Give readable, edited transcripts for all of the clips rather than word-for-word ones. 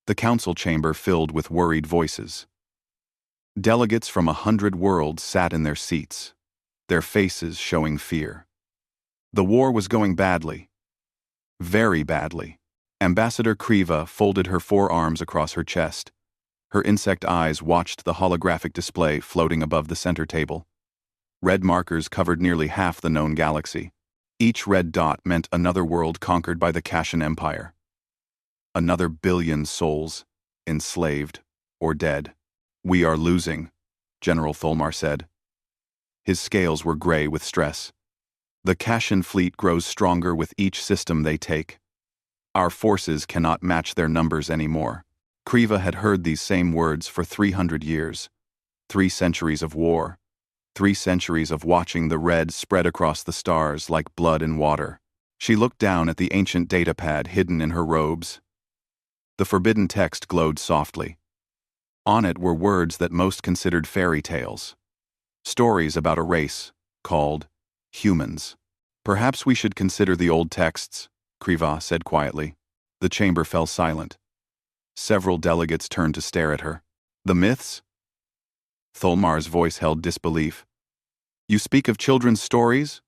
The council chamber filled with worried voices. Delegates from 100 worlds sat in their seats, their faces showing fear. The war was going badly. Very badly. Ambassador Kriva folded her forearms across her chest. Her insect eyes watched the holographic display floating above the center table. Red markers covered nearly half the known galaxy. Each red dot meant another world conquered by the Kashan Empire. Another billion souls, enslaved or dead. "We are losing," General Tholmar said. His scales were gray with stress. "The Kashan fleet grows stronger with each system they take. Our forces cannot match their numbers anymore." Kriva had heard these same words for 300 years. 3 centuries of war. 3 centuries of watching the red spread across the stars like blood in water. She looked down at the ancient datapad hidden in her robes. The forbidden text glowed softly. On it were words that most considered fairy tales. Stories about a race called humans. "Perhaps we should consider the old texts," Kriva said quietly. The chamber fell silent. Several delegates turned to stare at her. "The myths?" Tholmar's voice held disbelief. "You speak of children's stories?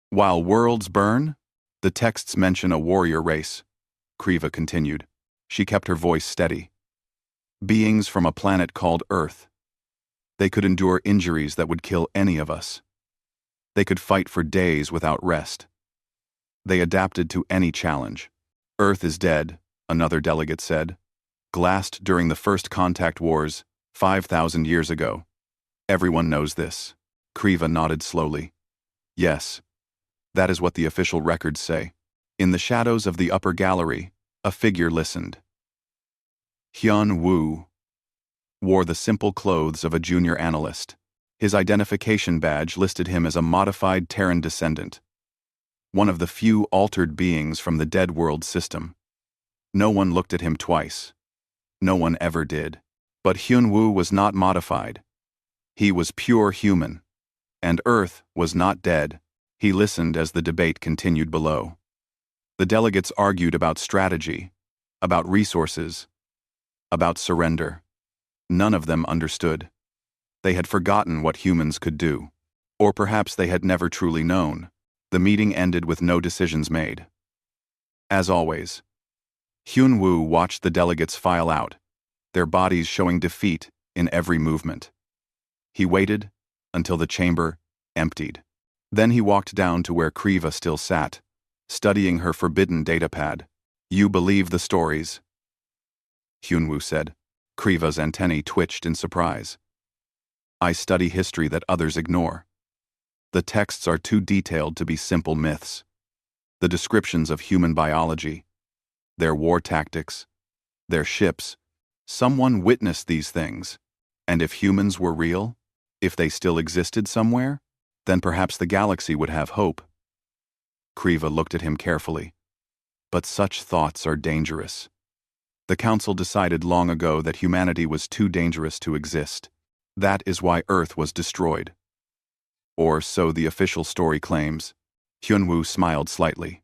While worlds burn?" "The texts mention a warrior race," Kriva continued. She kept her voice steady. "Beings from a planet called Earth. They could endure injuries that would kill any of us. They could fight for days without rest. They adapted to any challenge." "Earth is dead," another delegate said. "Glassed during the first contact wars, 5,000 years ago. Everyone knows this." Kriva nodded slowly. "Yes, that is what the official records say." In the shadows of the upper gallery, a figure listened. Hyun Woo wore the simple clothes of a junior analyst. His identification badge listed him as a modified Terran descendant, one of the few altered beings from the Dead World system. No one looked at him twice. No one ever did. But Hyun Woo was not modified. He was pure human. And Earth was not dead. He listened as the debate continued below. The delegates argued about strategy, about resources, about surrender. None of them understood. They had forgotten what humans could do. Or perhaps they had never truly known. The meeting ended with no decisions made. As always, Hyun Woo watched the delegates file out, their bodies showing defeat in every movement. He waited until the chamber emptied. Then he walked down to where Kriva still sat, studying her forbidden datapad. "You believe the stories?" Hyun Woo said. Kriva's antennae twitched in surprise. "I study history that others ignore. The texts are too detailed to be simple myths. The descriptions of human biology, their war tactics, their ships. Someone witnessed these things. And if humans were real, if they still existed somewhere, then perhaps the galaxy would have hope." Kriva looked at him carefully. "But such thoughts are dangerous. The Council decided long ago that humanity was too dangerous to exist. That is why Earth was destroyed. Or so the official story claims." Hyun-woo smiled slightly.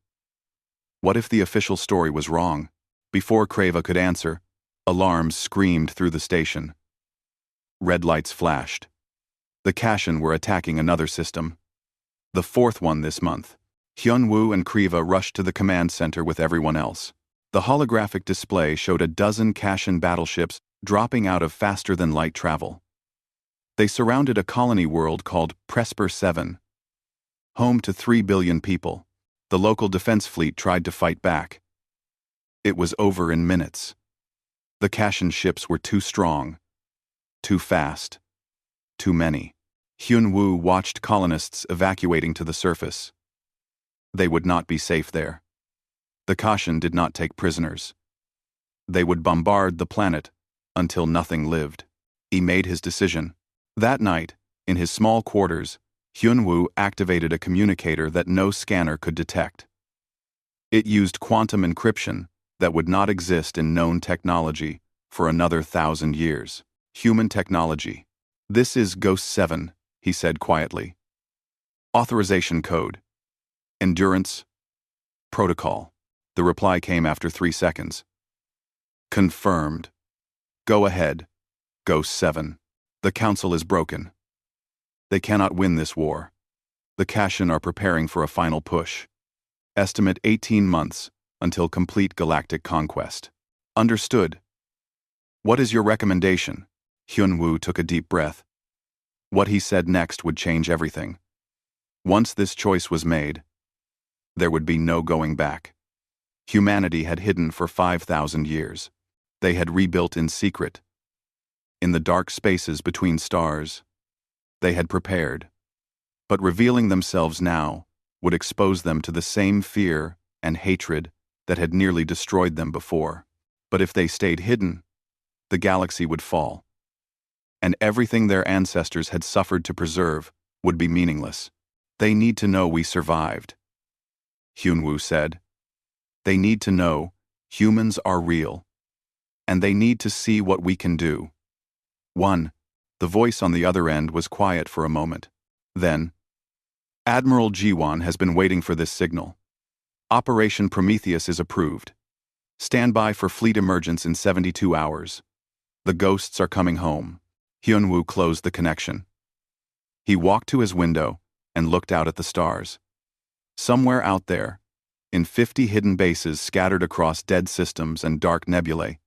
What if the official story was wrong? Before Kriva could answer, alarms screamed through the station. Red lights flashed. The Kashan were attacking another system. The 4th one this month. Hyun-woo and Kriva rushed to the command center with everyone else. The holographic display showed a dozen Kashan battleships dropping out of faster-than-light travel. They surrounded a colony world called Presper 7, home to 3 billion people. The local defense fleet tried to fight back. It was over in minutes. The Kashan ships were too strong, too fast, too many. Hyun-woo watched colonists evacuating to the surface. They would not be safe there. The Kashan did not take prisoners. They would bombard the planet until nothing lived. He made his decision. That night, in his small quarters, Hyun-woo activated a communicator that no scanner could detect. It used quantum encryption that would not exist in known technology for another 1,000 years. Human technology. "This is Ghost 7, he said quietly. "Authorization code. Endurance. Protocol." The reply came after 3 seconds. Confirmed. Go ahead. Ghost 7. The council is broken. They cannot win this war. The Kashin are preparing for a final push. Estimate 18 months until complete galactic conquest. Understood. What is your recommendation? Hyunwoo took a deep breath. What he said next would change everything. Once this choice was made, there would be no going back. Humanity had hidden for 5,000 years. They had rebuilt in secret. In the dark spaces between stars, they had prepared. But revealing themselves now would expose them to the same fear and hatred that had nearly destroyed them before. But if they stayed hidden, the galaxy would fall. And everything their ancestors had suffered to preserve would be meaningless. They need to know we survived, Hyunwoo said. They need to know humans are real. And they need to see what we can do. The voice on the other end was quiet for a moment. Then, Admiral Jiwon has been waiting for this signal. Operation Prometheus is approved. Stand by for fleet emergence in 72 hours. The ghosts are coming home. Hyunwoo closed the connection. He walked to his window and looked out at the stars. Somewhere out there, in 50 hidden bases scattered across dead systems and dark nebulae,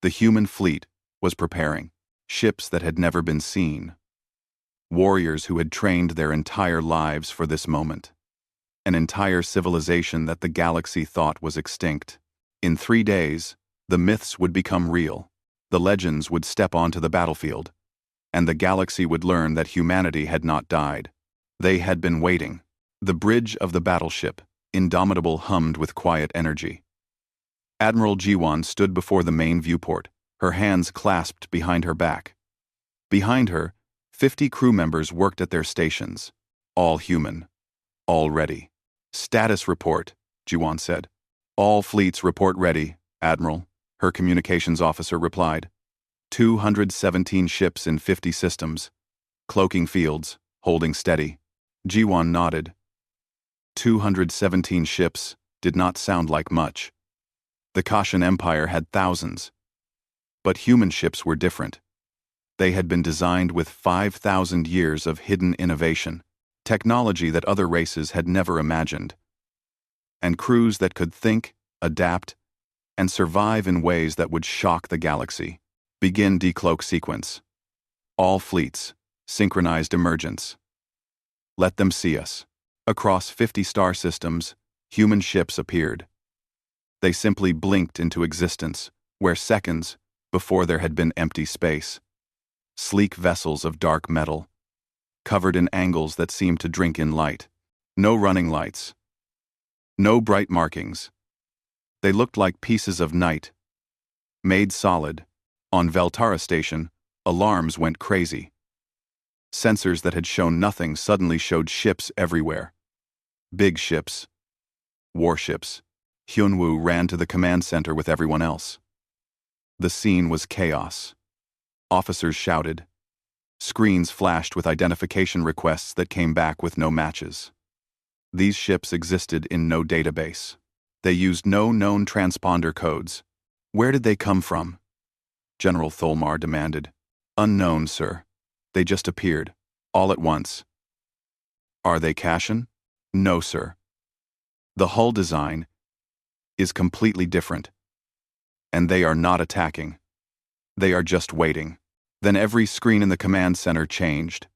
the human fleet was preparing. Ships that had never been seen. Warriors who had trained their entire lives for this moment. An entire civilization that the galaxy thought was extinct. In 3 days, the myths would become real. The legends would step onto the battlefield. And the galaxy would learn that humanity had not died. They had been waiting. The bridge of the battleship, indomitable, hummed with quiet energy. Admiral Jiwon stood before the main viewport, her hands clasped behind her back. Behind her, 50 crew members worked at their stations. All human. All ready. Status report, Jiwon said. All fleets report ready, Admiral, her communications officer replied. 217 ships in 50 systems. Cloaking fields, holding steady. Jiwon nodded. 217 ships did not sound like much. The Kashin Empire had thousands. But human ships were different. They had been designed with 5,000 years of hidden innovation, technology that other races had never imagined, and crews that could think, adapt, and survive in ways that would shock the galaxy. Begin decloak sequence. All fleets, synchronized emergence. Let them see us. Across 50 star systems, human ships appeared. They simply blinked into existence, where seconds before there had been empty space. Sleek vessels of dark metal, covered in angles that seemed to drink in light. No running lights. No bright markings. They looked like pieces of night. Made solid. On Veltara Station, alarms went crazy. Sensors that had shown nothing suddenly showed ships everywhere. Big ships. Warships. Hyunwoo ran to the command center with everyone else. The scene was chaos. Officers shouted. Screens flashed with identification requests that came back with no matches. These ships existed in no database. They used no known transponder codes. Where did they come from? General Tholmar demanded. Unknown, sir. They just appeared, all at once. Are they Kashin? No, sir. The hull design is completely different. And they are not attacking. They are just waiting. Then every screen in the command center changed.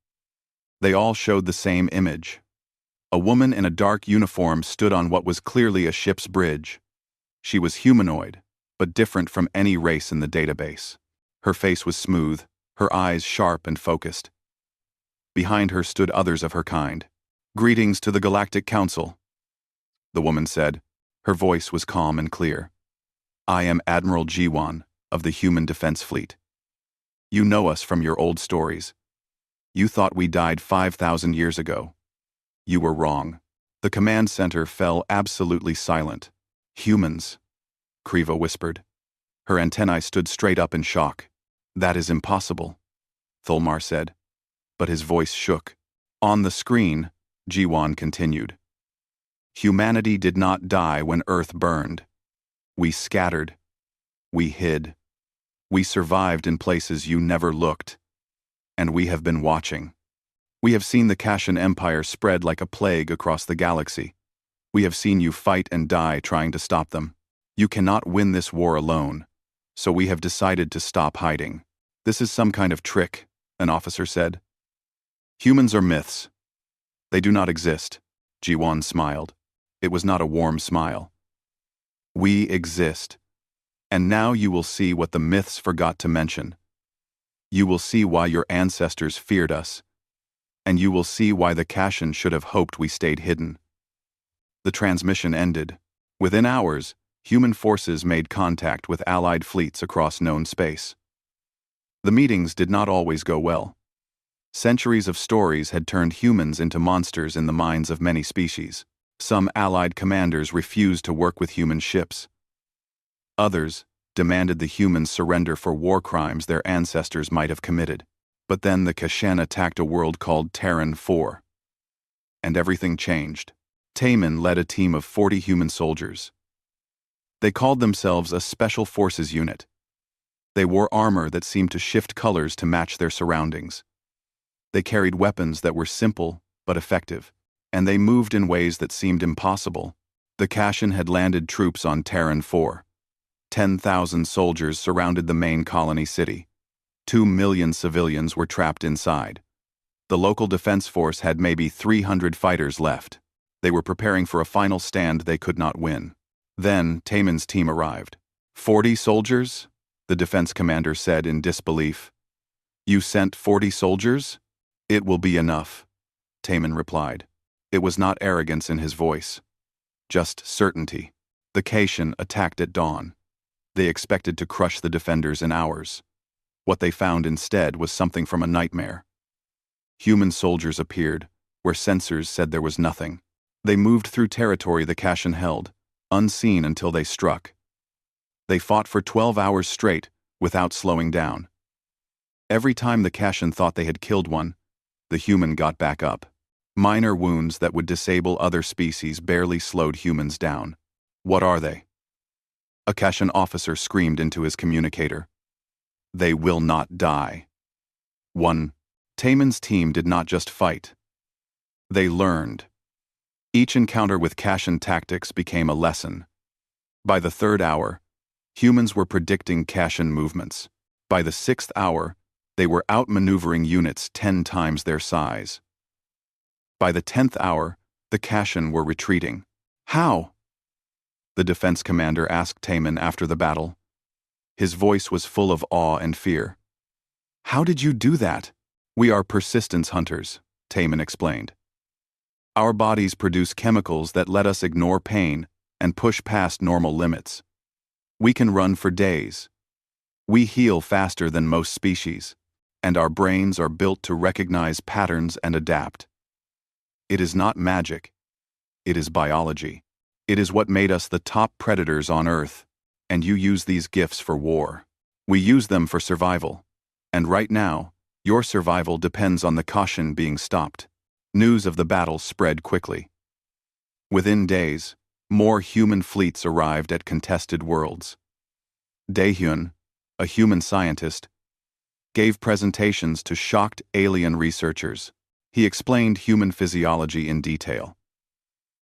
They all showed the same image. A woman in a dark uniform stood on what was clearly a ship's bridge. She was humanoid, but different from any race in the database. Her face was smooth, her eyes sharp and focused. Behind her stood others of her kind. Greetings to the Galactic Council, the woman said. Her voice was calm and clear. I am Admiral Jiwon of the Human Defense Fleet. You know us from your old stories. You thought we died 5,000 years ago. You were wrong. The command center fell absolutely silent. Humans, Kriva whispered. Her antennae stood straight up in shock. That is impossible, Tholmar said. But his voice shook. On the screen, Jiwon continued. Humanity did not die when Earth burned. We scattered. We hid. We survived in places you never looked. And we have been watching. We have seen the Kashan Empire spread like a plague across the galaxy. We have seen you fight and die trying to stop them. You cannot win this war alone, so we have decided to stop hiding. This is some kind of trick, an officer said. Humans are myths. They do not exist, Jiwan smiled. It was not a warm smile. We exist. And now you will see what the myths forgot to mention. You will see why your ancestors feared us. And you will see why the Kashan should have hoped we stayed hidden. The transmission ended. Within hours, human forces made contact with Allied fleets across known space. The meetings did not always go well. Centuries of stories had turned humans into monsters in the minds of many species. Some Allied commanders refused to work with human ships. Others demanded the humans surrender for war crimes their ancestors might have committed. But then the Kashan attacked a world called Terran 4. And everything changed. Taman led a team of 40 human soldiers. They called themselves a Special Forces Unit. They wore armor that seemed to shift colors to match their surroundings. They carried weapons that were simple but effective, and they moved in ways that seemed impossible. The Kashan had landed troops on Terran 4. 10,000 soldiers surrounded the main colony city. 2 million civilians were trapped inside. The local defense force had maybe 300 fighters left. They were preparing for a final stand they could not win. Then Taman's team arrived. 40 soldiers? The defense commander said in disbelief. You sent 40 soldiers? It will be enough, Taman replied. It was not arrogance in his voice. Just certainty. The Kashan attacked at dawn. They expected to crush the defenders in hours. What they found instead was something from a nightmare. Human soldiers appeared, where sensors said there was nothing. They moved through territory the Kashan held, unseen until they struck. They fought for 12 hours straight, without slowing down. Every time the Kashan thought they had killed one, the human got back up. Minor wounds that would disable other species barely slowed humans down. What are they? A Kashan officer screamed into his communicator. They will not die. 1. Taman's team did not just fight. They learned. Each encounter with Kashan tactics became a lesson. By the 3rd hour, humans were predicting Kashan movements. By the 6th hour, they were outmaneuvering units 10 times their size. By the 10th hour, the Kashan were retreating. How? The defense commander asked Taman after the battle. His voice was full of awe and fear. How did you do that? We are persistence hunters, Taman explained. Our bodies produce chemicals that let us ignore pain and push past normal limits. We can run for days. We heal faster than most species, and our brains are built to recognize patterns and adapt. It is not magic. It is biology. It is what made us the top predators on Earth, and you use these gifts for war. We use them for survival, and right now, your survival depends on the Kashan being stopped. News of the battle spread quickly. Within days, more human fleets arrived at contested worlds. Daehyun, a human scientist, gave presentations to shocked alien researchers. He explained human physiology in detail.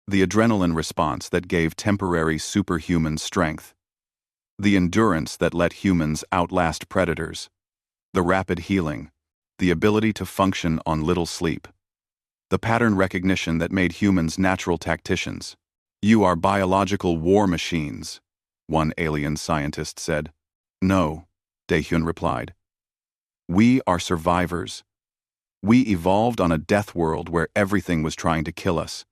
The adrenaline response that gave temporary superhuman strength. The endurance that let humans outlast predators. The rapid healing. The ability to function on little sleep. The pattern recognition that made humans natural tacticians. You are biological war machines, one alien scientist said. No, Daehyun replied. We are survivors. We evolved on a death world where everything was trying to kill us.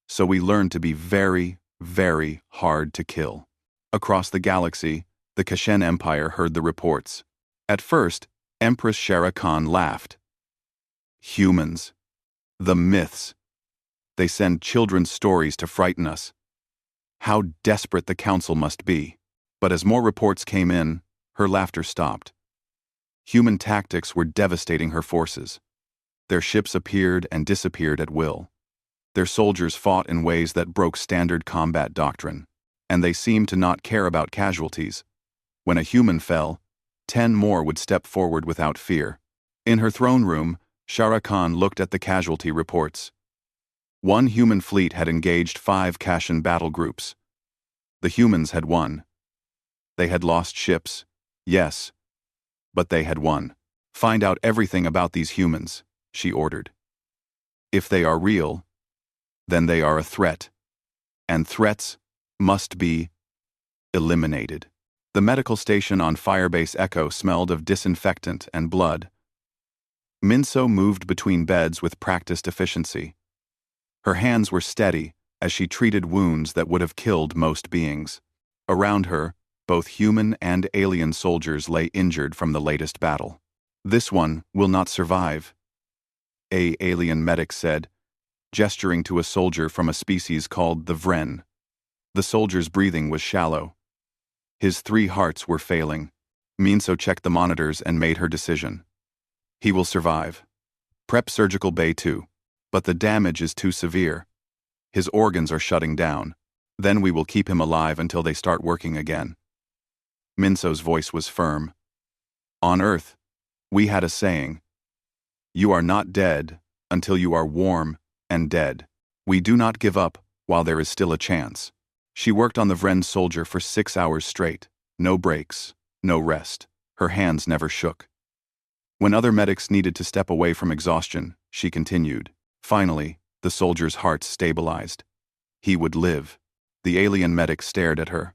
So we learned to be very, very hard to kill. Across the galaxy, the Kashan Empire heard the reports. At first, Empress Shara Khan laughed. Humans. The myths. They send children's stories to frighten us. How desperate the council must be. But as more reports came in, her laughter stopped. Human tactics were devastating her forces. Their ships appeared and disappeared at will. Their soldiers fought in ways that broke standard combat doctrine, and they seemed to not care about casualties. When a human fell, 10 more would step forward without fear. In her throne room, Shara Khan looked at the casualty reports. One human fleet had engaged 5 Kashan battle groups. The humans had won. They had lost ships, yes, but they had won. Find out everything about these humans, she ordered. If they are real, then they are a threat, and threats must be eliminated. The medical station on Firebase Echo smelled of disinfectant and blood. Minso moved between beds with practiced efficiency. Her hands were steady as she treated wounds that would have killed most beings. Around her, both human and alien soldiers lay injured from the latest battle. This one will not survive, a alien medic said, gesturing to a soldier from a species called the Vren. The soldier's breathing was shallow. His 3 hearts were failing. Minso checked the monitors and made her decision. He will survive. Prep surgical bay 2. But the damage is too severe. His organs are shutting down. Then we will keep him alive until they start working again. Minso's voice was firm. On Earth, we had a saying. You are not dead until you are warm and dead. We do not give up while there is still a chance. She worked on the Vren soldier for 6 hours straight. No breaks, no rest. Her hands never shook. When other medics needed to step away from exhaustion, she continued. Finally, the soldier's heart stabilized. He would live. The alien medic stared at her.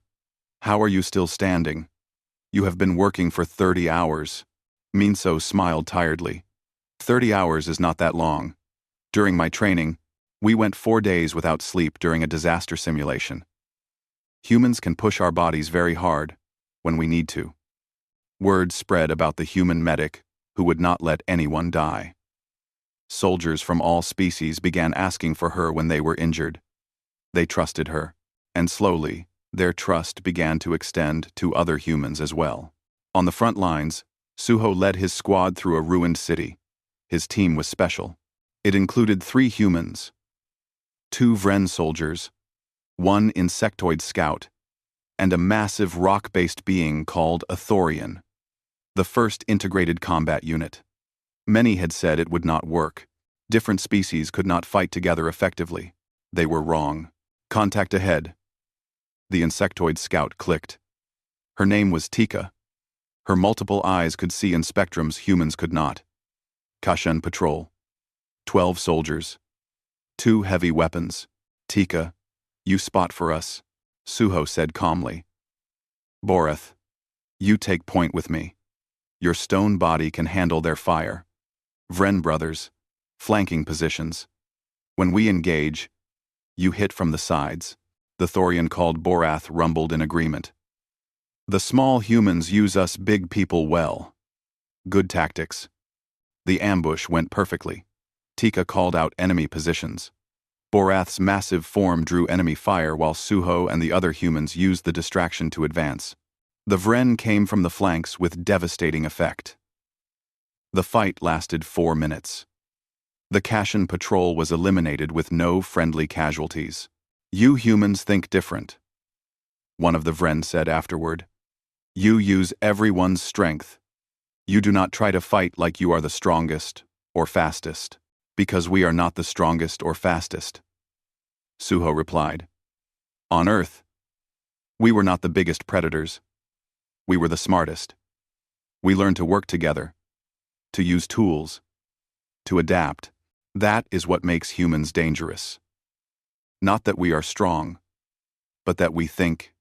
How are you still standing? You have been working for 30 hours. Minso smiled tiredly. 30 hours is not that long. During my training, we went 4 days without sleep during a disaster simulation. Humans can push our bodies very hard when we need to. Word spread about the human medic who would not let anyone die. Soldiers from all species began asking for her when they were injured. They trusted her, and slowly, their trust began to extend to other humans as well. On the front lines, Suho led his squad through a ruined city. His team was special. It included 3 humans, 2 Vren soldiers, 1 insectoid scout, and a massive rock-based being called a Thorian, the first integrated combat unit. Many had said it would not work. Different species could not fight together effectively. They were wrong. Contact ahead. The insectoid scout clicked. Her name was Tika. Her multiple eyes could see in spectrums humans could not. Kashan patrol. 12 soldiers. 2 heavy weapons. Tika, you spot for us, Suho said calmly. Borath, you take point with me. Your stone body can handle their fire. Vren brothers, flanking positions. When we engage, you hit from the sides. The Thorian called Borath rumbled in agreement. The small humans use us big people well. Good tactics. The ambush went perfectly. Tika called out enemy positions. Borath's massive form drew enemy fire while Suho and the other humans used the distraction to advance. The Vren came from the flanks with devastating effect. The fight lasted 4 minutes. The Kashan patrol was eliminated with no friendly casualties. You humans think different, one of the Vren said afterward. You use everyone's strength. You do not try to fight like you are the strongest or fastest, because we are not the strongest or fastest. Suho replied. On Earth, we were not the biggest predators. We were the smartest. We learned to work together, to use tools, to adapt. That is what makes humans dangerous. Not that we are strong, but that we think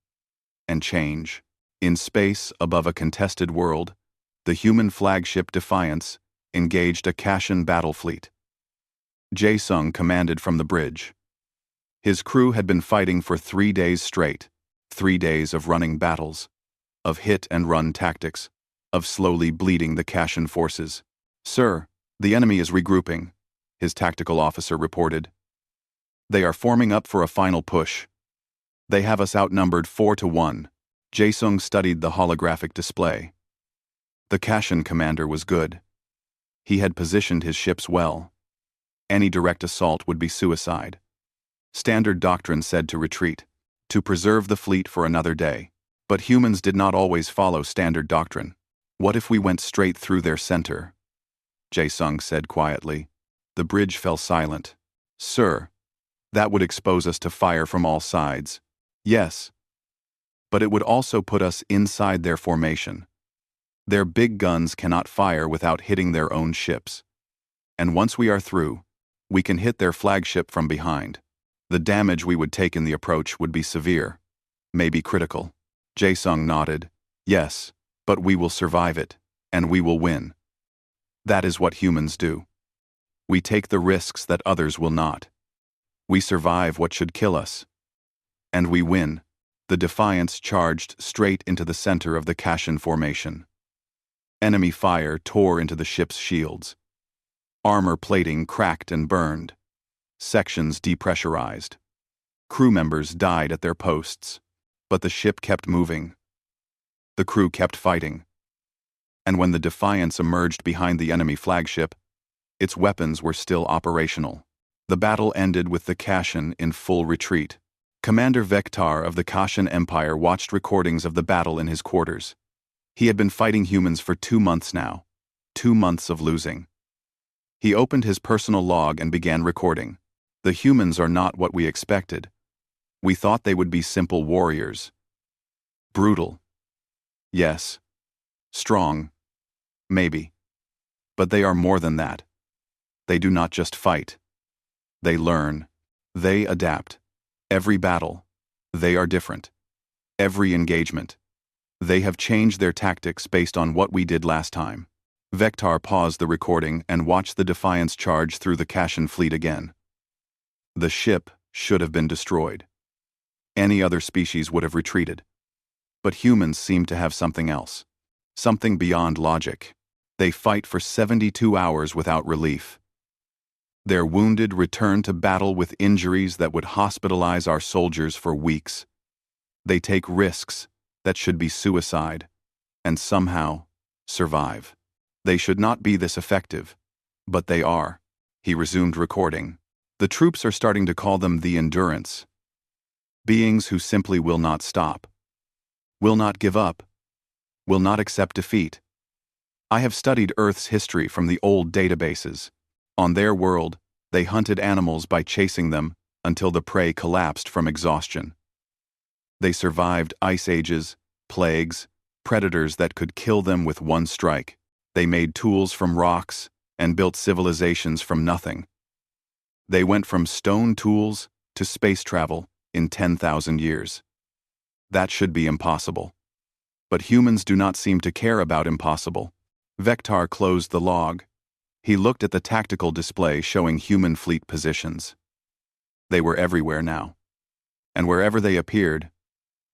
and change. In space above a contested world, the human flagship Defiance engaged a Kashan battle fleet. Jae-sung commanded from the bridge. His crew had been fighting for 3 days straight, 3 days of running battles, of hit-and-run tactics, of slowly bleeding the Kashan forces. Sir, the enemy is regrouping, his tactical officer reported. They are forming up for a final push. They have us outnumbered 4-1. Jae-sung studied the holographic display. The Kashan commander was good. He had positioned his ships well. Any direct assault would be suicide. Standard doctrine said to retreat, to preserve the fleet for another day. But humans did not always follow standard doctrine. What if we went straight through their center? Jae-sung said quietly. The bridge fell silent. Sir, that would expose us to fire from all sides. Yes. But it would also put us inside their formation. Their big guns cannot fire without hitting their own ships. And once we are through, we can hit their flagship from behind. The damage we would take in the approach would be severe, maybe critical. Jae-sung nodded. Yes, but we will survive it, and we will win. That is what humans do. We take the risks that others will not. We survive what should kill us. And we win. The Defiance charged straight into the center of the Kashin formation. Enemy fire tore into the ship's shields. Armor plating cracked and burned. Sections depressurized. Crew members died at their posts. But the ship kept moving. The crew kept fighting. And when the Defiance emerged behind the enemy flagship, its weapons were still operational. The battle ended with the Kashin in full retreat. Commander Vektar of the Kashin Empire watched recordings of the battle in his quarters. He had been fighting humans for 2 months now. 2 months of losing. He opened his personal log and began recording. The humans are not what we expected. We thought they would be simple warriors. Brutal. Yes. Strong. Maybe. But they are more than that. They do not just fight. They learn. They adapt. Every battle. They are different. Every engagement. They have changed their tactics based on what we did last time. Vektar paused the recording and watched the Defiance charge through the Kashin fleet again. The ship should have been destroyed. Any other species would have retreated. But humans seem to have something else. Something beyond logic. They fight for 72 hours without relief. Their wounded return to battle with injuries that would hospitalize our soldiers for weeks. They take risks that should be suicide, and somehow survive. They should not be this effective, but they are. He resumed recording. The troops are starting to call them the Endurance. Beings who simply will not stop. Will not give up. Will not accept defeat. I have studied Earth's history from the old databases. On their world, they hunted animals by chasing them until the prey collapsed from exhaustion. They survived ice ages, plagues, predators that could kill them with one strike. They made tools from rocks and built civilizations from nothing. They went from stone tools to space travel in 10,000 years. That should be impossible. But humans do not seem to care about impossible. Vektar closed the log. He looked at the tactical display showing human fleet positions. They were everywhere now. And wherever they appeared,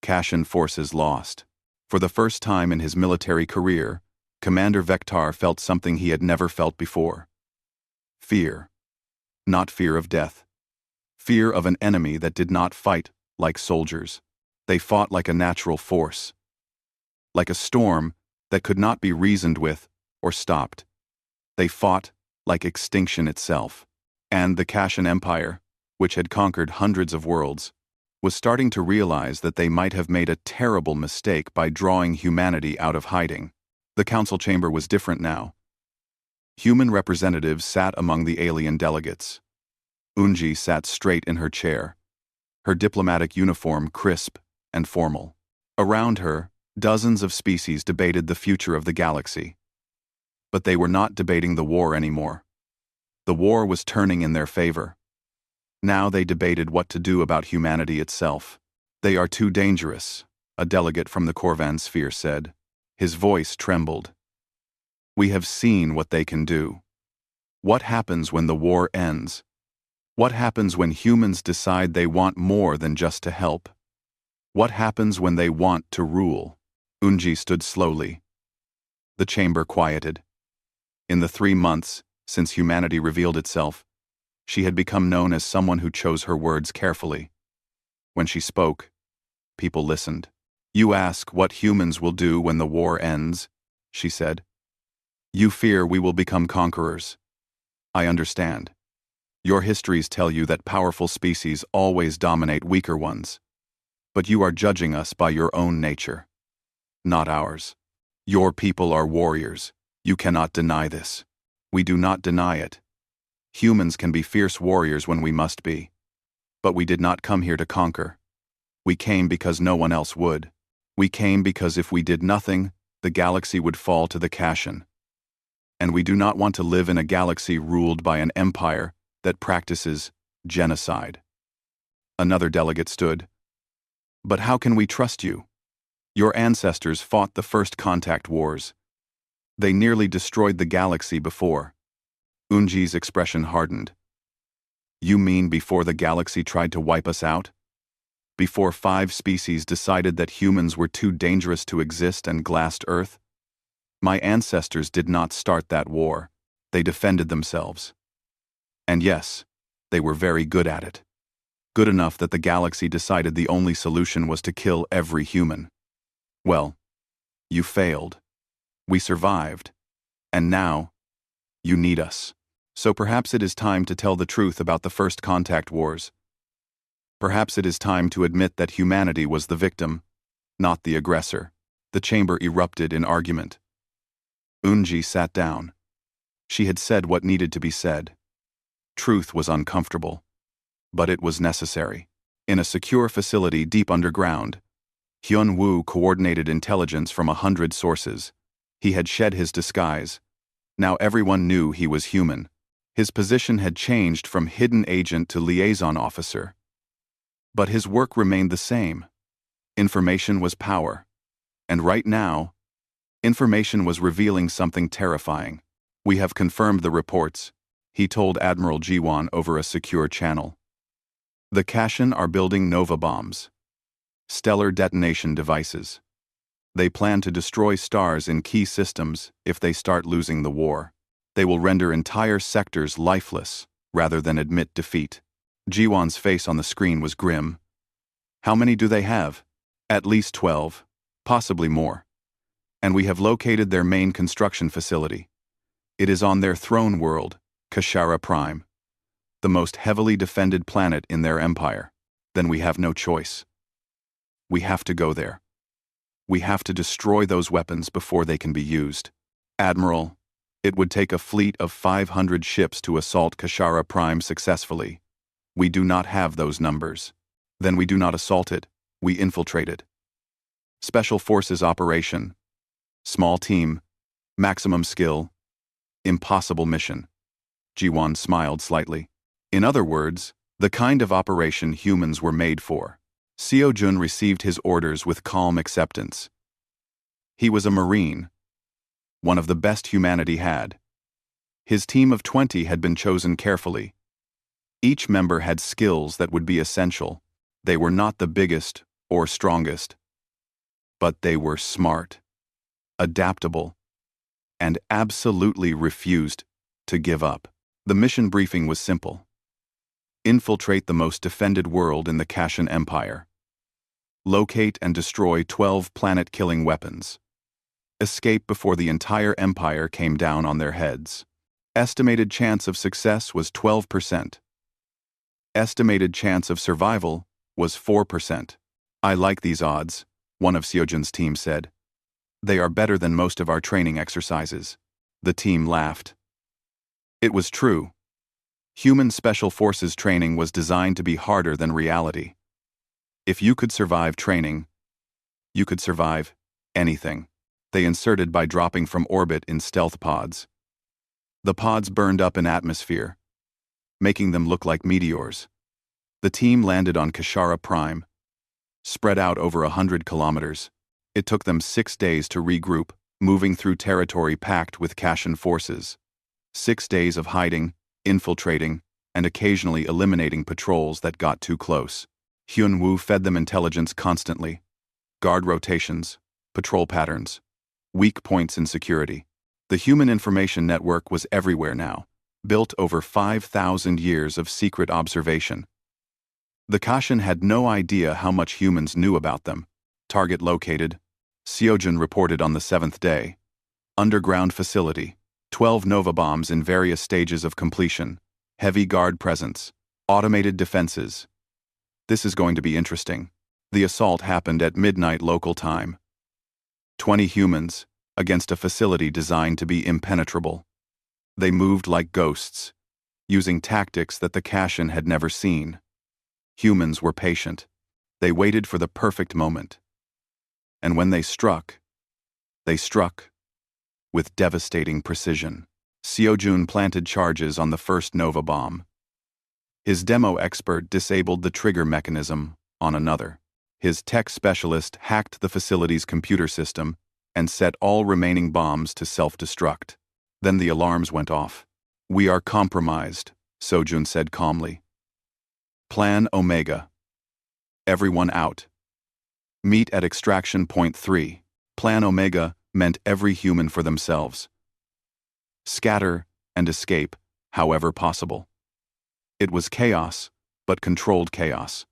Kashin forces lost. For the first time in his military career, Commander Vektar felt something he had never felt before. Fear. Not fear of death. Fear of an enemy that did not fight like soldiers. They fought like a natural force. Like a storm that could not be reasoned with or stopped. They fought like extinction itself. And the Kashin Empire, which had conquered hundreds of worlds, was starting to realize that they might have made a terrible mistake by drawing humanity out of hiding. The council chamber was different now. Human representatives sat among the alien delegates. Unji sat straight in her chair, her diplomatic uniform crisp and formal. Around her, dozens of species debated the future of the galaxy. But they were not debating the war anymore. The war was turning in their favor. Now they debated what to do about humanity itself. They are too dangerous, a delegate from the Korvan sphere said. His voice trembled. We have seen what they can do. What happens when the war ends? What happens when humans decide they want more than just to help? What happens when they want to rule? Unji stood slowly. The chamber quieted. In the 3 months since humanity revealed itself, she had become known as someone who chose her words carefully. When she spoke, people listened. You ask what humans will do when the war ends, she said. You fear we will become conquerors. I understand. Your histories tell you that powerful species always dominate weaker ones. But you are judging us by your own nature. not ours. Your people are warriors. You cannot deny this. We do not deny it. Humans can be fierce warriors when we must be. But we did not come here to conquer. We came because no one else would. We came because if we did nothing, the galaxy would fall to the Kashan. And we do not want to live in a galaxy ruled by an empire that practices genocide. Another delegate stood. But how can we trust you? Your ancestors fought the first contact wars. They nearly destroyed the galaxy before. Unji's expression hardened. You mean before the galaxy tried to wipe us out? Before 5 species decided that humans were too dangerous to exist and glassed Earth? My ancestors did not start that war. They defended themselves. And yes, they were very good at it. Good enough that the galaxy decided the only solution was to kill every human. Well, you failed. We survived. And now, you need us. So perhaps it is time to tell the truth about the first contact wars. Perhaps it is time to admit that humanity was the victim, not the aggressor. The chamber erupted in argument. Unji sat down. She had said what needed to be said. Truth was uncomfortable, but it was necessary. In a secure facility deep underground, Hyun-woo coordinated intelligence from 100 sources. He had shed his disguise. Now everyone knew he was human. His position had changed from hidden agent to liaison officer. But his work remained the same. Information was power. And right now, information was revealing something terrifying. We have confirmed the reports, he told Admiral Jiwon over a secure channel. The Kashan are building Nova bombs. Stellar detonation devices. They plan to destroy stars in key systems if they start losing the war. They will render entire sectors lifeless rather than admit defeat. Jiwon's face on the screen was grim. How many do they have? At least 12, possibly more. And we have located their main construction facility. It is on their throne world, Kashara Prime, the most heavily defended planet in their empire. Then we have no choice. We have to go there. We have to destroy those weapons before they can be used. Admiral, it would take a fleet of 500 ships to assault Kashara Prime successfully. We do not have those numbers. Then we do not assault it, we infiltrate it. Special Forces operation. Small team. Maximum skill. Impossible mission. Jiwon smiled slightly. In other words, the kind of operation humans were made for. Seo-jun received his orders with calm acceptance. He was a Marine, one of the best humanity had. His team of 20 had been chosen carefully. Each member had skills that would be essential. They were not the biggest or strongest, but they were smart, adaptable, and absolutely refused to give up. The mission briefing was simple. Infiltrate the most defended world in the Kashan Empire. Locate and destroy 12 planet-killing weapons. Escape before the entire empire came down on their heads. Estimated chance of success was 12%. Estimated chance of survival was 4%. I like these odds, one of Seo-jun's team said. They are better than most of our training exercises. The team laughed. It was true. Human Special Forces training was designed to be harder than reality. If you could survive training, you could survive anything. They inserted by dropping from orbit in stealth pods. The pods burned up in atmosphere, making them look like meteors. The team landed on Kashara Prime, spread out over 100 kilometers. It took them 6 days to regroup, moving through territory packed with Kashan forces. 6 days of hiding, infiltrating, and occasionally eliminating patrols that got too close. Hyun-woo fed them intelligence constantly. Guard rotations, patrol patterns, weak points in security. The human information network was everywhere now, built over 5,000 years of secret observation. The Kashan had no idea how much humans knew about them. Target located. Seo-jun reported on the 7th day. Underground facility. 12 Nova bombs in various stages of completion. Heavy guard presence. Automated defenses. This is going to be interesting. The assault happened at midnight local time. 20 humans, against a facility designed to be impenetrable. They moved like ghosts, using tactics that the Kashin had never seen. Humans were patient. They waited for the perfect moment. And when they struck with devastating precision. Seojun planted charges on the first Nova bomb. His demo expert disabled the trigger mechanism on another. His tech specialist hacked the facility's computer system and set all remaining bombs to self-destruct. Then the alarms went off. "We are compromised," Seojun said calmly. "Plan Omega. Everyone out. Meet at extraction point 3. Plan Omega meant every human for themselves. Scatter and escape, however possible." It was chaos, but controlled chaos.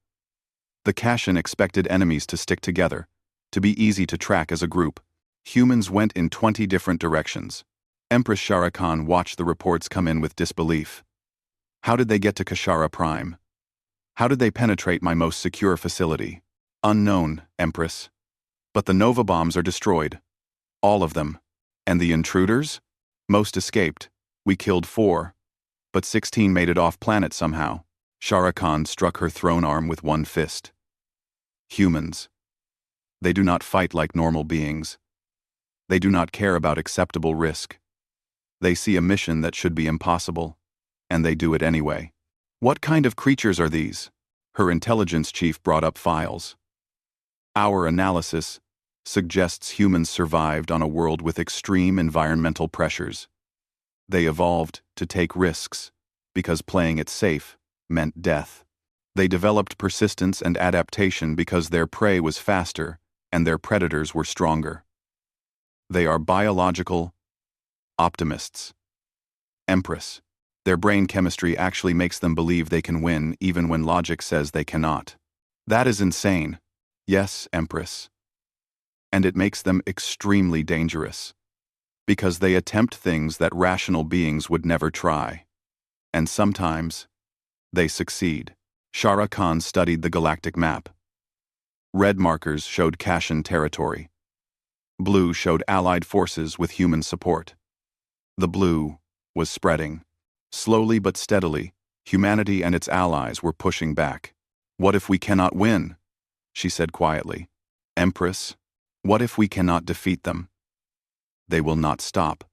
The Kashin expected enemies to stick together, to be easy to track as a group. Humans went in 20 different directions. Empress Shara Khan watched the reports come in with disbelief. How did they get to Kashara Prime? How did they penetrate my most secure facility? Unknown, Empress. But the Nova bombs are destroyed. All of them. And the intruders? Most escaped. We killed 4. But 16 made it off planet somehow. Shara Khan struck her throne arm with one fist. Humans. They do not fight like normal beings. They do not care about acceptable risk. They see a mission that should be impossible, and they do it anyway. What kind of creatures are these? Her intelligence chief brought up files. Our analysis suggests humans survived on a world with extreme environmental pressures. They evolved to take risks, because playing it safe meant death. They developed persistence and adaptation because their prey was faster and their predators were stronger. They are biological optimists. Empress. Their brain chemistry actually makes them believe they can win even when logic says they cannot. That is insane. Yes, Empress. And it makes them extremely dangerous. Because they attempt things that rational beings would never try. And sometimes, they succeed. Shara Khan studied the galactic map. Red markers showed Kashin territory. Blue showed allied forces with human support. The blue was spreading. Slowly but steadily, humanity and its allies were pushing back. "What if we cannot win?" she said quietly. "Empress, what if we cannot defeat them?" "They will not stop.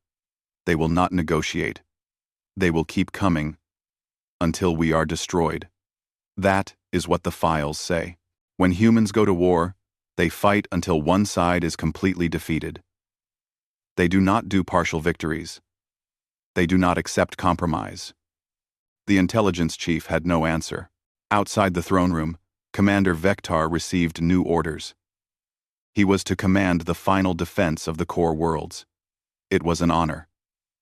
They will not negotiate. They will keep coming until we are destroyed." That is what the files say. When humans go to war, they fight until one side is completely defeated. They do not do partial victories. They do not accept compromise. The intelligence chief had no answer. Outside the throne room, Commander Vektar received new orders. He was to command the final defense of the core worlds. It was an honor.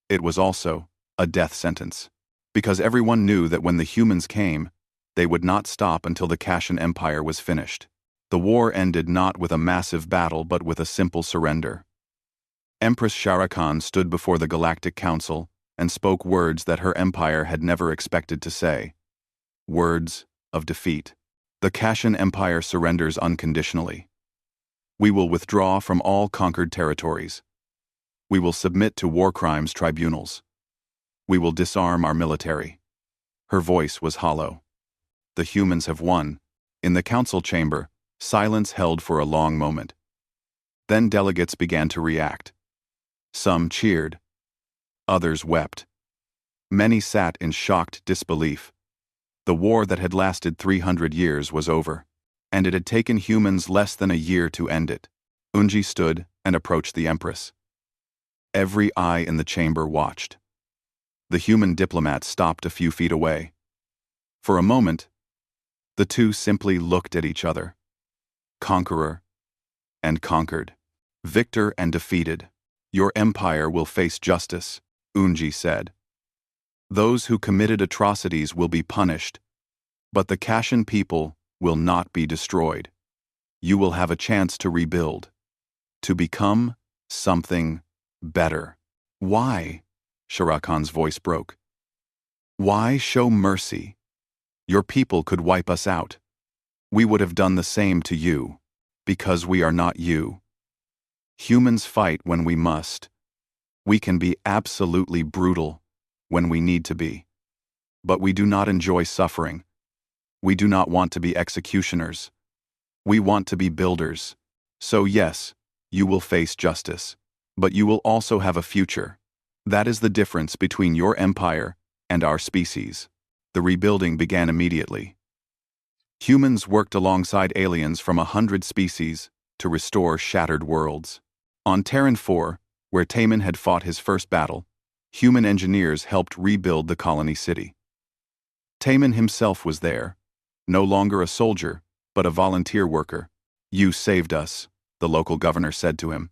It was also a death sentence. Because everyone knew that when the humans came, they would not stop until the Kashin Empire was finished. The war ended not with a massive battle but with a simple surrender. Empress Shara Khan stood before the Galactic Council and spoke words that her empire had never expected to say. Words of defeat. The Kashin Empire surrenders unconditionally. We will withdraw from all conquered territories. We will submit to war crimes tribunals. We will disarm our military. Her voice was hollow. The humans have won. In the council chamber, silence held for a long moment. Then delegates began to react. Some cheered. Others wept. Many sat in shocked disbelief. The war that had lasted 300 years was over, and it had taken humans less than a year to end it. Unji stood and approached the Empress. Every eye in the chamber watched. The human diplomat stopped a few feet away. For a moment, the two simply looked at each other. Conqueror and conquered. Victor and defeated. Your empire will face justice, Unji said. Those who committed atrocities will be punished, but the Kashin people will not be destroyed. You will have a chance to rebuild, to become something better. Why? Shara Khan's voice broke. Why show mercy? Your people could wipe us out. We would have done the same to you, because we are not you. Humans fight when we must. We can be absolutely brutal when we need to be. But we do not enjoy suffering. We do not want to be executioners. We want to be builders. So yes, you will face justice. But you will also have a future. That is the difference between your empire and our species. The rebuilding began immediately. Humans worked alongside aliens from 100 species to restore shattered worlds. On Terran 4, where Taman had fought his first battle, human engineers helped rebuild the colony city. Taman himself was there, no longer a soldier, but a volunteer worker. "You saved us," the local governor said to him,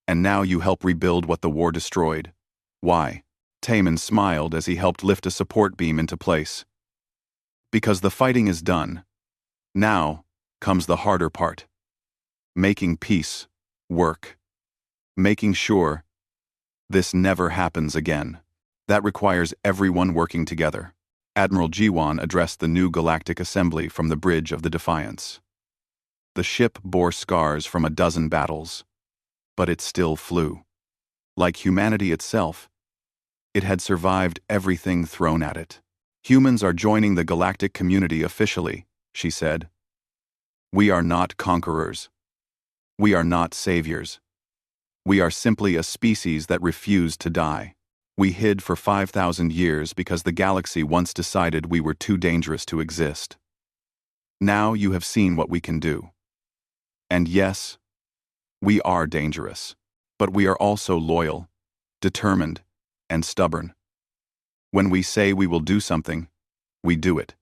"and now you help rebuild what the war destroyed." "Why?" Taman smiled as he helped lift a support beam into place. "Because the fighting is done. Now comes the harder part. Making peace work. Making sure this never happens again. That requires everyone working together." Admiral Jiwan addressed the new Galactic Assembly from the bridge of the Defiance. The ship bore scars from a dozen battles, but it still flew. Like humanity itself, it had survived everything thrown at it. "Humans are joining the galactic community officially," she said. "We are not conquerors. We are not saviors. We are simply a species that refused to die. We hid for 5,000 years because the galaxy once decided we were too dangerous to exist. Now you have seen what we can do. And yes, we are dangerous, but we are also loyal, determined, and stubborn. When we say we will do something, we do it.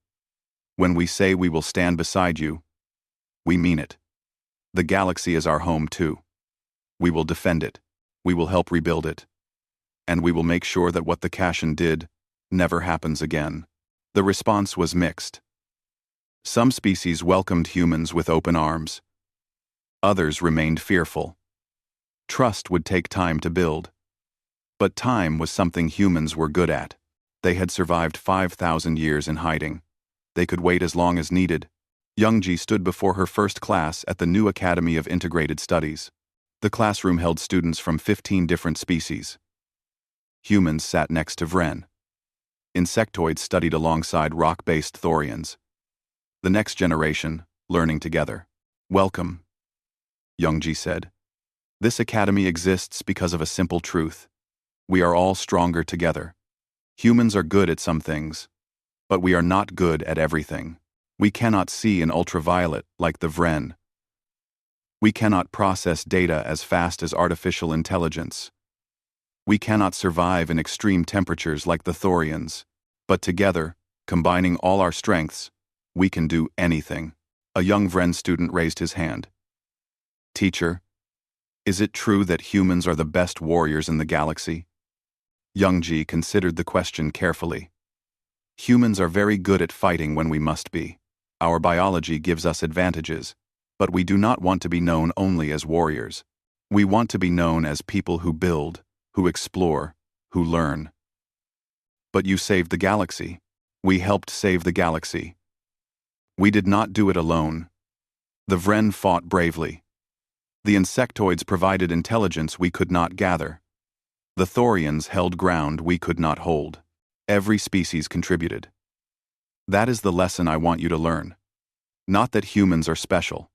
When we say we will stand beside you, we mean it. The galaxy is our home too. We will defend it. We will help rebuild it. And we will make sure that what the Kashan did never happens again." The response was mixed. Some species welcomed humans with open arms. Others remained fearful. Trust would take time to build. But time was something humans were good at. They had survived 5,000 years in hiding. They could wait as long as needed. Youngji stood before her first class at the new Academy of Integrated Studies. The classroom held students from 15 different species. Humans sat next to Vren. Insectoids studied alongside rock-based Thorians. The next generation, learning together. "Welcome," Youngji said. "This academy exists because of a simple truth. We are all stronger together. Humans are good at some things, but we are not good at everything. We cannot see in ultraviolet like the Vren. We cannot process data as fast as artificial intelligence. We cannot survive in extreme temperatures like the Thorians, but together, combining all our strengths, we can do anything." A young Vren student raised his hand. "Teacher, is it true that humans are the best warriors in the galaxy?" Youngji considered the question carefully. "Humans are very good at fighting when we must be. Our biology gives us advantages, but we do not want to be known only as warriors. We want to be known as people who build, who explore, who learn." "But you saved the galaxy." "We helped save the galaxy. We did not do it alone. The Vren fought bravely. The insectoids provided intelligence we could not gather. The Thorians held ground we could not hold. Every species contributed. That is the lesson I want you to learn. Not that humans are special,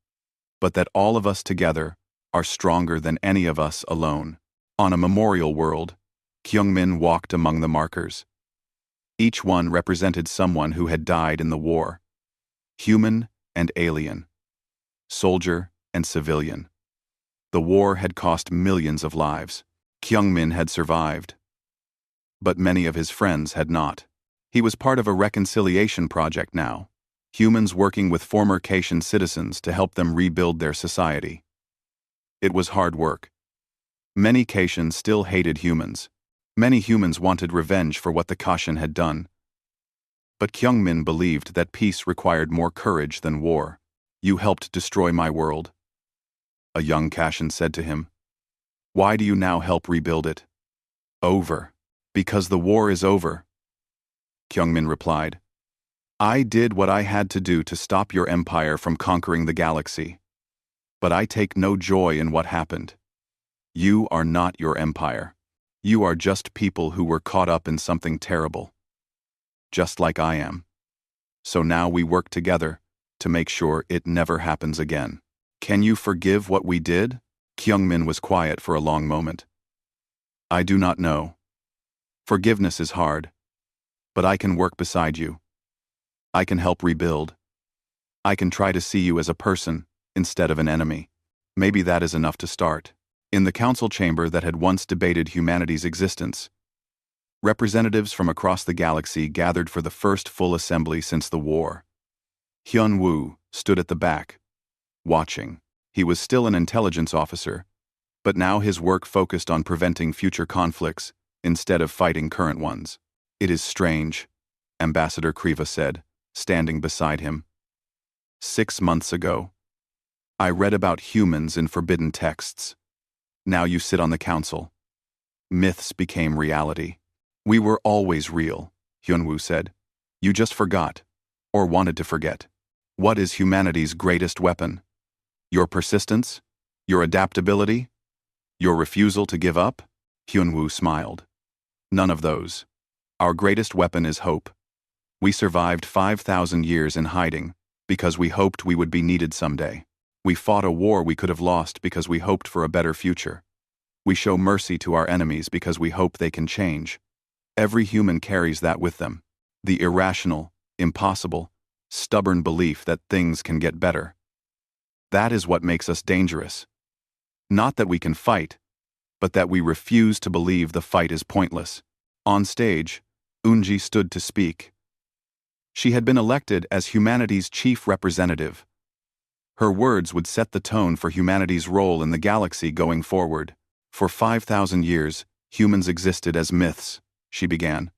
but that all of us together are stronger than any of us alone." On a memorial world, Kyungmin walked among the markers. Each one represented someone who had died in the war. Human and alien. Soldier and civilian. The war had cost millions of lives. Kyungmin had survived. But many of his friends had not. He was part of a reconciliation project now. Humans working with former Kashan citizens to help them rebuild their society. It was hard work. Many Kashan still hated humans. Many humans wanted revenge for what the Kashan had done. But Kyungmin believed that peace required more courage than war. "You helped destroy my world," a young Kashan said to him. "Why do you now help rebuild it?" "Over. Because the war is over," Kyungmin replied. "I did what I had to do to stop your empire from conquering the galaxy. But I take no joy in what happened. You are not your empire. You are just people who were caught up in something terrible. Just like I am. So now we work together to make sure it never happens again. Can you forgive what we did? Kyungmin was quiet for a long moment. I do not know. Forgiveness is hard. But I can work beside you. I can help rebuild. I can try to see you as a person instead of an enemy. Maybe that is enough to start. In the council chamber that had once debated humanity's existence, representatives from across the galaxy gathered for the first full assembly since the war. Hyun-woo stood at the back, watching. He was still an intelligence officer, but now his work focused on preventing future conflicts instead of fighting current ones. It is strange, Ambassador Kriva said, standing beside him. 6 months ago, I read about humans in forbidden texts. Now you sit on the council. Myths became reality. We were always real, Hyun-woo said. You just forgot, or wanted to forget. What is humanity's greatest weapon? Your persistence? Your adaptability? Your refusal to give up? Hyun-woo smiled. None of those. Our greatest weapon is hope. We survived 5,000 years in hiding because we hoped we would be needed someday. We fought a war we could have lost because we hoped for a better future. We show mercy to our enemies because we hope they can change. Every human carries that with them. The irrational, impossible, stubborn belief that things can get better. That is what makes us dangerous. Not that we can fight, but that we refuse to believe the fight is pointless. On stage, Eunji stood to speak. She had been elected as humanity's chief representative. Her words would set the tone for humanity's role in the galaxy going forward. For 5,000 years, humans existed as myths, she began.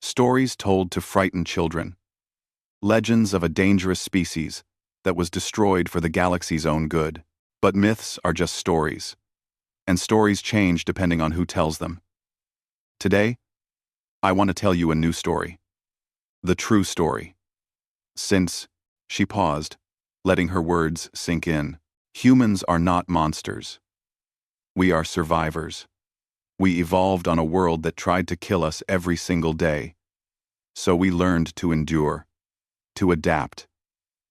Stories told to frighten children. Legends of a dangerous species that was destroyed for the galaxy's own good. But myths are just stories. And stories change depending on who tells them. Today, I want to tell you a new story. The true story. Since, she paused, letting her words sink in. Humans are not monsters. We are survivors. We evolved on a world that tried to kill us every single day. So we learned to endure, to adapt,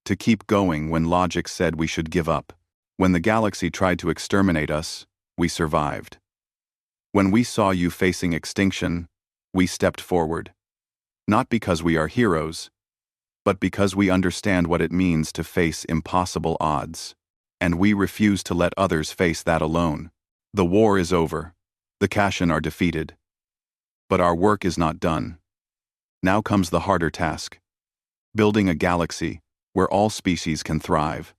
to keep going when logic said we should give up. When the galaxy tried to exterminate us, we survived. When we saw you facing extinction, we stepped forward. Not because we are heroes, but because we understand what it means to face impossible odds. And we refuse to let others face that alone. The war is over. The Kashin are defeated. But our work is not done. Now comes the harder task. Building a galaxy where all species can thrive.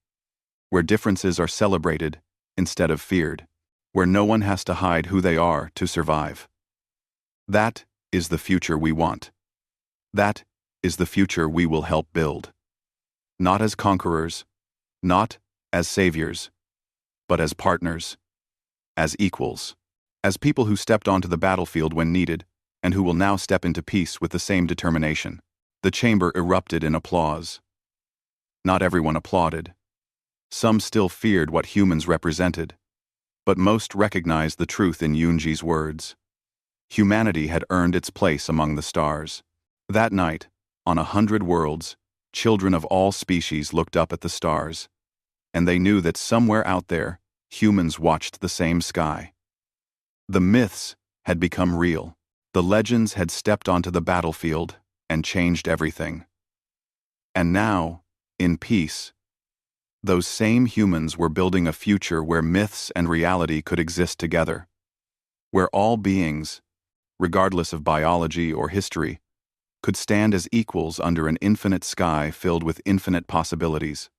Where differences are celebrated instead of feared. Where no one has to hide who they are to survive. That is the future we want. That is the future we will help build. Not as conquerors, not as saviors, but as partners, as equals, as people who stepped onto the battlefield when needed, and who will now step into peace with the same determination. The chamber erupted in applause. Not everyone applauded. Some still feared what humans represented, but most recognized the truth in Yoonji's words. Humanity had earned its place among the stars. That night, on 100 worlds, children of all species looked up at the stars, and they knew that somewhere out there, humans watched the same sky. The myths had become real. The legends had stepped onto the battlefield and changed everything. And now, in peace, those same humans were building a future where myths and reality could exist together. Where all beings, regardless of biology or history, could stand as equals under an infinite sky filled with infinite possibilities.